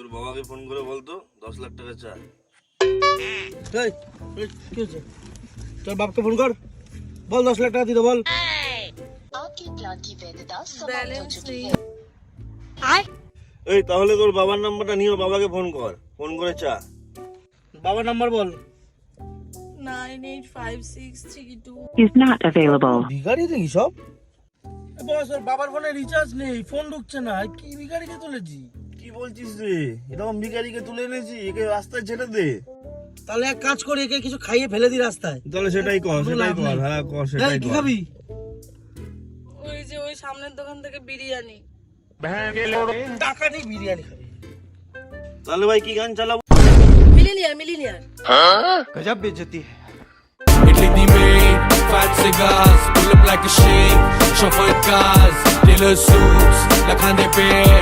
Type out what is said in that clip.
তোর বাবাকে ফোন করে বলতো 10 লাখ টাকা চাই। কি হচ্ছে? তোর বাপকে ফোন কর, বল 10 লাখ টাকা দিতে বল। এই তাহলে তোর বাবার নাম্বারটা নিয়ে ওর বাবাকে ফোন কর, ফোন করে চা। বাবার number ball. 985632 is not available. ভিখারি দেখি সব। বস, ওর বাবার ফোনে রিচার্জ নেই, ফোন ঢুকছে না, কি ভিখারিকে তুলেছি? কি বলছিস রে? এরকম ভিখারিকে তুলে এনেছি, একে রাস্তায় ছেড়ে দে। তাহলে এক কাজ করি, একে কিছু খাইয়ে ফেলে দি রাস্তায়। তাহলে সেটাই কর, সেটাই কর। হ্যাঁ কর, সেটাই কি কর। খাবি? ওই যে ওই সামনের দোকান থেকে বিরিয়ানি। টাকা নেই, বিরিয়ানি খাবি। তাহলে ভাই কি গান চালাবো? মিলিনিয়ার গজব বেইজ্জতি। Italy die Main, 5 cigars, pull up like a shake, chauffeur de gaz, dealer suits, la grande paix.